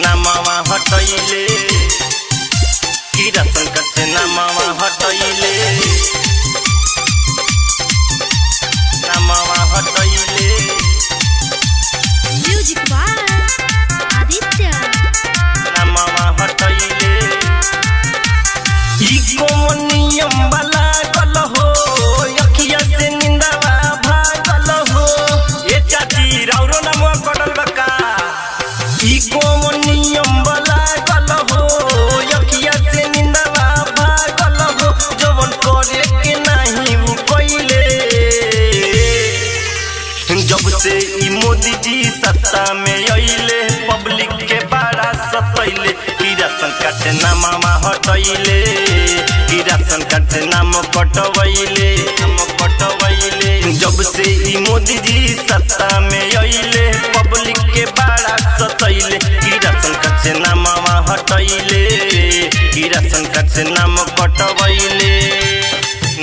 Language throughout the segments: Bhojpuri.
नामवा हटैले कि राशन कार्ड से नामवा हटैले नामवा हटैले। Music by Aditya. नामवा हटैले ई कौन नियम वाला गल हो अखिया से निंदावा भागल हो। ए चाची राउरो नामवा कटल बका ई कौन नियम वाला गल हो अखिया से निंदावा भागल हो। जवन करे के नहीं उ कइले जब से ई मोदी जी सत्ता में आइले पब्लिक के बड़ा सतैले कि राशन कार्ड से नामवा हटैले कि राशन कार्ड से नाम कटवैले जब से ई मोदी जी सत्ता में आइले पब्लिक के बड़ा सतैले कि राशन कार्ड से नामवा हटैले कि राशन कार्ड से नाम कटवैले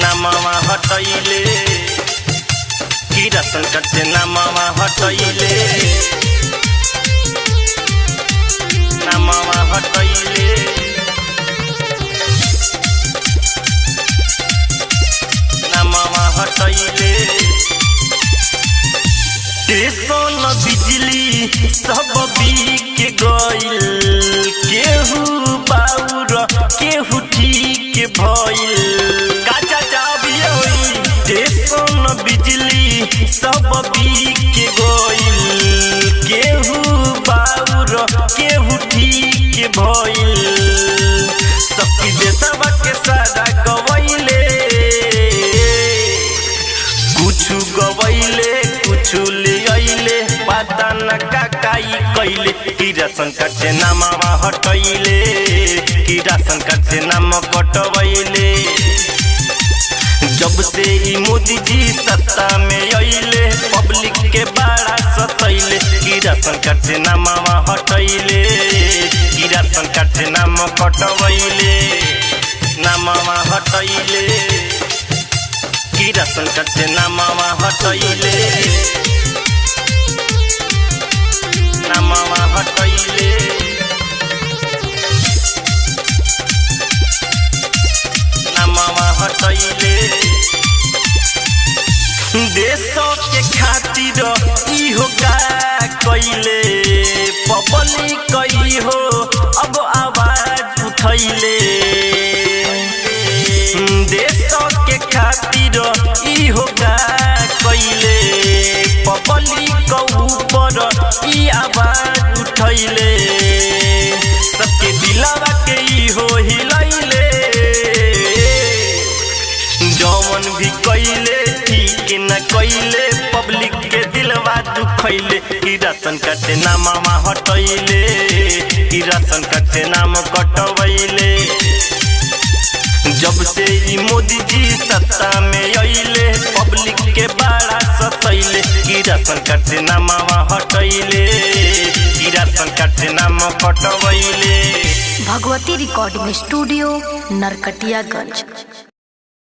नामवा हटैले कि राशन कार्ड से नामवा हटैले नामवा हटैले। नामवा हटैले स्टेशन बिजली सब बिक गइल केहू बाउर केहू ठीक भइल। काचा चाबिए होई स्टेशन बिजली सब बिक गइल केहू बाउर केहू ठीक भइल। सबकी देशवा के सारा गवैले कुछ गवैले कुछ ले आइले पता न काई कैले कि राशन कार्ड से नामवा हटैले कि राशन कार्ड से नाम कटवैले जब से ई मोदी जी सत्ता में आइले पब्लिक के बड़ा सतैले कि राशन कार्ड से नामवा हटैले कि राशन कार्ड से नाम कटवैले नामवा हटैले कि राशन कार्ड से नामवा हटैले नामवा हटैले। नामवा हटैले देशों के खातिर इहो का कइले पब्लिक कई हो अब आवाज उठैले देशों के खातिर इहो का कइले पब्लिक ऊपर ई आवाज उठैले सबके दिलवा के इहो हिलैले जवन भी कइले ठीक न कइले पब्लिक के दिलवा दुखैले कि राशन कार्ड से नामवा हटैले कि राशन कार्ड से नाम कटवैले जब से ई मोदी जी सत्ता में आइले पब्लिक के बड़ा सतैले कि राशन कार्ड से नामवा हटैले कि राशन कार्ड से नाम कटवैले। Bhagwati recording studio Narkatiaganj.